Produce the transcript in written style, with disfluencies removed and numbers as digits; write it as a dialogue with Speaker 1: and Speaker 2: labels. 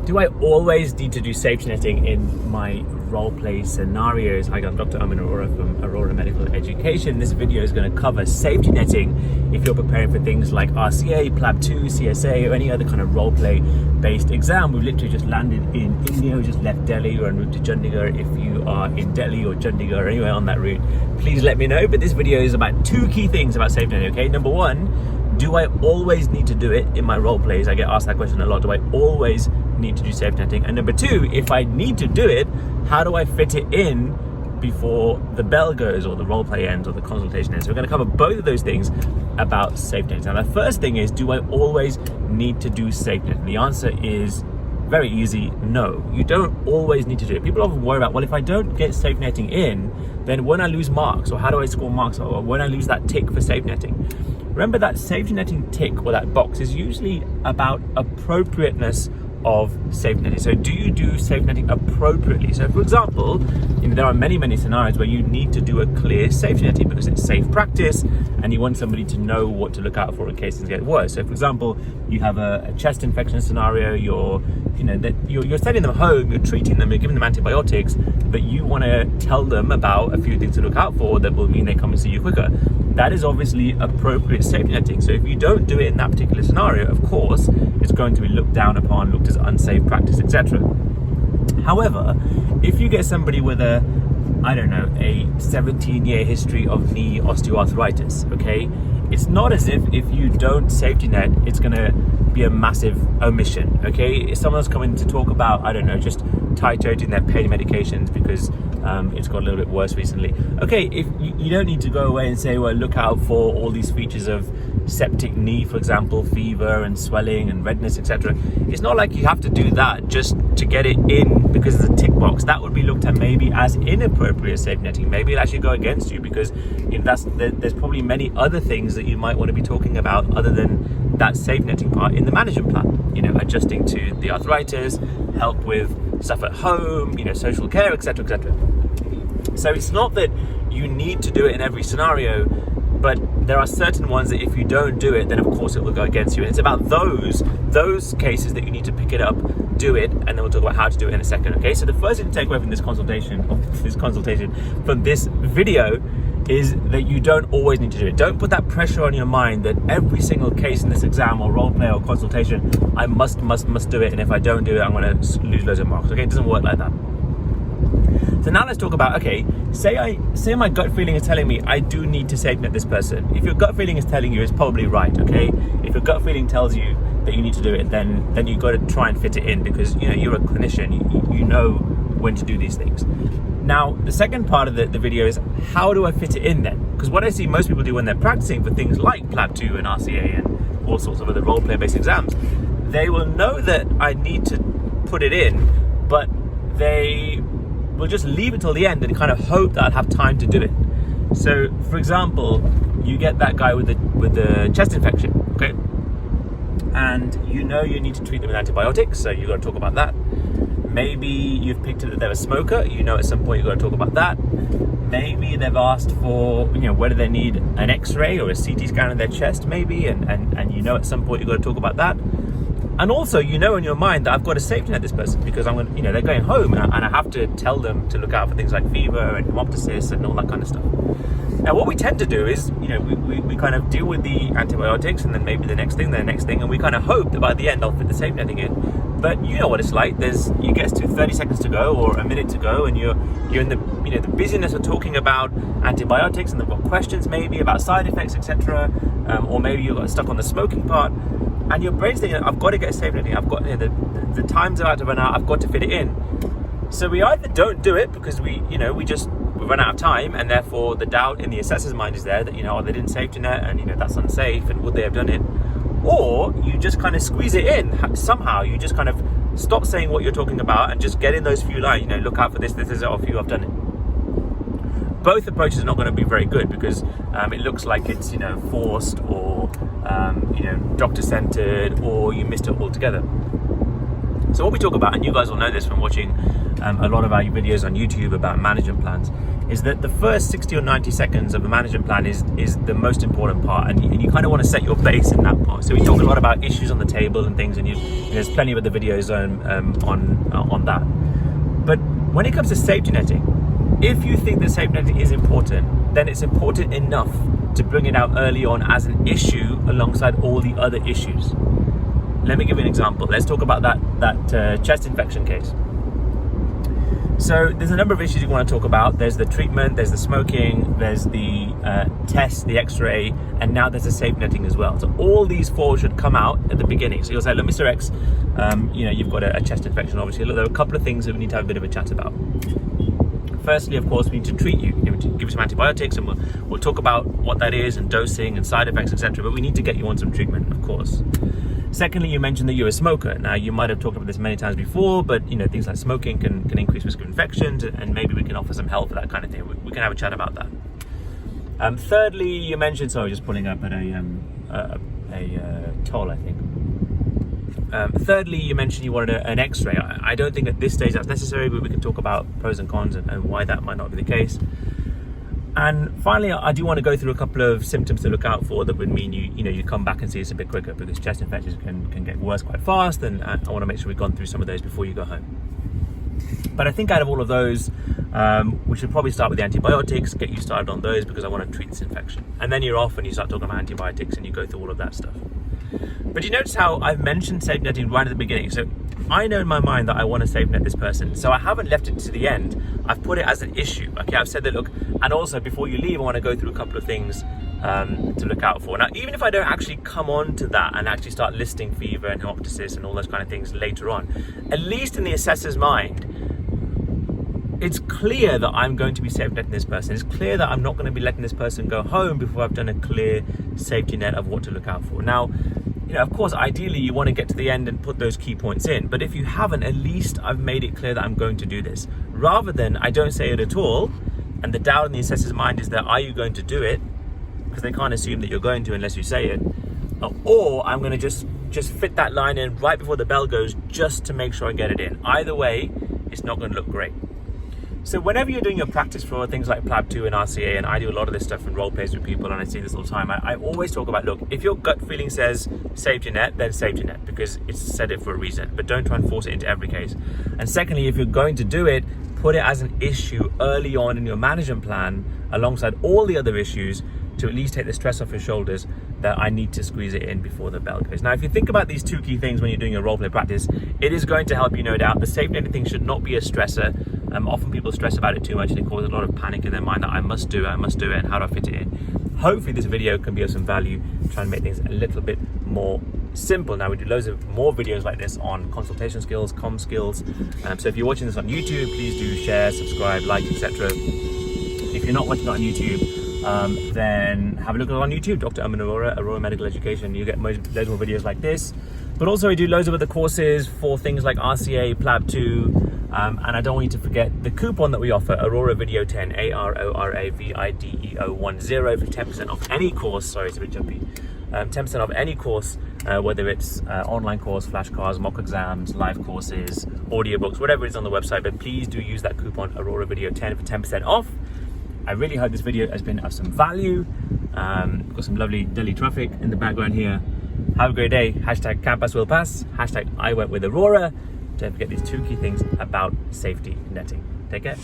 Speaker 1: Do I always need to do safety netting in my role play scenarios? Hi, I'm Dr. Arora from Arora Medical Education. This video is going to cover safety netting if you're preparing for things like RCA, PLAB 2, CSA, or any other kind of role play based exam. We've literally just landed in India, we just left Delhi, we're en route to Chandigarh. If you are in Delhi or Chandigarh or anywhere on that route, please let me know. But this video is about two key things about safety netting, okay? Number one, do I always need to do it in my role plays? I get asked that question a lot. Do I always need to do safety netting? And number two, if I need to do it, how do I fit it in before the bell goes or the role play ends or the consultation ends? So we're going to cover both of those things about safety netting. Now the first thing is, do I always need to do safety netting? The answer is very easy, no. You don't always need to do it. People often worry about, well, if I don't get safety netting in, then when I lose marks, or how do I score marks, or when I lose that tick for safety netting. Remember that safety netting tick or that box is usually about appropriateness of safety netting. So do you do safety netting appropriately? So for example, there are many scenarios where you need to do a clear safety netting because it's safe practice and you want somebody to know what to look out for in case things get worse. So for example, you have a chest infection scenario, you're sending them home, you're treating them, you're giving them antibiotics, but you want to tell them about a few things to look out for that will mean they come and see you quicker. That is obviously appropriate safety netting. So if you don't do it in that particular scenario, of course, it's going to be looked down upon, looked as unsafe practice, etc. However, if you get somebody with a 17-year history of knee osteoarthritis, okay, it's not as if you don't safety net, it's going to be a massive omission, okay? If someone's coming to talk about, just titrating their pain medications because it's got a little bit worse recently. Okay, if you don't need to go away and say, well, look out for all these features of septic knee, for example, fever and swelling and redness, etc. It's not like you have to do that just to get it in because it's a tick box. That would be looked at maybe as inappropriate safety netting. Maybe it'll actually go against you because there's probably many other things that you might want to be talking about other than that safety netting part in the management plan. Adjusting to the arthritis, help with stuff at home, social care, etc., etc. So it's not that you need to do it in every scenario, but there are certain ones that if you don't do it, then of course it will go against you. And it's about those cases that you need to pick it up, do it, and then we'll talk about how to do it in a second. Okay, so the first thing to take away from this consultation, from this video, is that you don't always need to do it. Don't put that pressure on your mind that every single case in this exam or role play or consultation, I must do it, and if I don't do it, I'm going to lose loads of marks. Okay, it doesn't work like that. So now let's talk about, okay, say my gut feeling is telling me I do need to safety net this person. If your gut feeling is telling you, it's probably right, okay? If your gut feeling tells you that you need to do it, then you've got to try and fit it in because, you're a clinician, you know when to do these things. Now, the second part of the video is, how do I fit it in then? Because what I see most people do when they're practicing for things like PLAB 2 and RCA and all sorts of other role play based exams, they will know that I need to put it in, but they will just leave it till the end and kind of hope that I'll have time to do it. So, for example, you get that guy with the chest infection, okay? And you need to treat them with antibiotics, so you've got to talk about that. Maybe you've picked up that they're a smoker, at some point you've got to talk about that. Maybe they've asked for, whether they need an X-ray or a CT scan of their chest, maybe, and at some point you've got to talk about that. And also, in your mind that I've got to safety net this person because I'm going, they're going home and I have to tell them to look out for things like fever and hemoptysis and all that kind of stuff. Now, what we tend to do is, we kind of deal with the antibiotics and then maybe the next thing, and we kind of hope that by the end I'll fit the safety netting in. But you know what it's like. You get to 30 seconds to go or a minute to go, and you're in the the busyness of talking about antibiotics, and they've got questions maybe about side effects, etc. Or maybe you got stuck on the smoking part. And your brain's thinking, I've got to get safety netting. I've got the time's about to run out. I've got to fit it in. So we either don't do it because we run out of time, and therefore the doubt in the assessor's mind is there that they didn't safety net, and that's unsafe, and would they have done it? Or you just kind of squeeze it in somehow. You just kind of stop saying what you're talking about and just get in those few lines. Look out for this is off you. I've done it. Both approaches are not going to be very good because it looks like it's forced or doctor-centered, or you missed it altogether. So what we talk about, and you guys will know this from watching a lot of our videos on YouTube about management plans, is that the first 60 or 90 seconds of a management plan is the most important part, and you kind of want to set your base in that part. So we talk a lot about issues on the table and things, and there's plenty of the videos on that. But when it comes to safety netting, if you think that safety netting is important, then it's important enough to bring it out early on as an issue alongside all the other issues. Let me give you an example. Let's talk about that chest infection case. So there's a number of issues you want to talk about. There's the treatment, there's the smoking, there's the test, the x-ray, and now there's the safety netting as well. So all these four should come out at the beginning. So you'll say, look, Mr. X, you've got a chest infection, obviously. Look, there are a couple of things that we need to have a bit of a chat about. Firstly, of course, we need to treat you. We need to give you some antibiotics, and we'll talk about what that is and dosing and side effects, etc. But we need to get you on some treatment, of course. Secondly, you mentioned that you're a smoker. Now, you might have talked about this many times before, but things like smoking can increase risk of infections, and maybe we can offer some help for that kind of thing. We can have a chat about that. Thirdly, you mentioned, sorry, just pulling up at a toll, I think. Thirdly, you mentioned you wanted an x-ray. I don't think at this stage that's necessary, but we can talk about pros and cons and why that might not be the case. And finally, I do want to go through a couple of symptoms to look out for that would mean you come back and see us a bit quicker, because chest infections can get worse quite fast, and I want to make sure we've gone through some of those before you go home. But I think out of all of those, we should probably start with the antibiotics, get you started on those, because I want to treat this infection. And then you're off and you start talking about antibiotics and you go through all of that stuff. But you notice how I've mentioned safety netting right at the beginning. So I know in my mind that I want to safety net this person. So I haven't left it to the end. I've put it as an issue. Okay, I've said that, look, and also before you leave, I want to go through a couple of things to look out for. Now, even if I don't actually come on to that and actually start listing fever and hemoptysis and all those kind of things later on, at least in the assessor's mind, it's clear that I'm going to be safety netting this person. It's clear that I'm not going to be letting this person go home before I've done a clear safety net of what to look out for. Now, of course, ideally you want to get to the end and put those key points in, but if you haven't, at least I've made it clear that I'm going to do this, rather than I don't say it at all, and the doubt in the assessor's mind is that, are you going to do it? Because they can't assume that you're going to unless you say it. Or I'm going to just fit that line in right before the bell goes, just to make sure I get it in. Either way, it's not going to look great. So whenever you're doing your practice for things like PLAB 2 and RCA, and I do a lot of this stuff in role plays with people, and I see this all the time, I always talk about, look, if your gut feeling says safety net, then safety net, because it's said it for a reason, but don't try and force it into every case. And secondly, if you're going to do it, put it as an issue early on in your management plan alongside all the other issues, to at least take the stress off your shoulders that I need to squeeze it in before the bell goes. Now, if you think about these two key things when you're doing your role play practice, it is going to help you, no doubt. The safety netting thing should not be a stressor. Often people stress about it too much, and it causes a lot of panic in their mind that I must do it, and how do I fit it in? Hopefully this video can be of some value, try and make things a little bit more simple. Now, we do loads of more videos like this on consultation skills, comm skills. So if you're watching this on YouTube, please do share, subscribe, like, etc. If you're not watching it on YouTube, then have a look on YouTube, Dr. Arora Medical Education. You get loads more videos like this. But also we do loads of other courses for things like RCA, PLAB 2, and I don't want you to forget the coupon that we offer, Arora Video 10, ARORA VIDEO 10, for 10% off any course. Sorry, it's a bit jumpy. 10% off any course, whether it's online course, flashcards, mock exams, live courses, audiobooks, whatever it is on the website. But please do use that coupon Arora Video 10 for 10% off. I really hope this video has been of some value. Got some lovely Delhi traffic in the background here. Have a great day. Hashtag campus will pass. Hashtag I went with Arora. Don't forget these two key things about safety netting. Take care.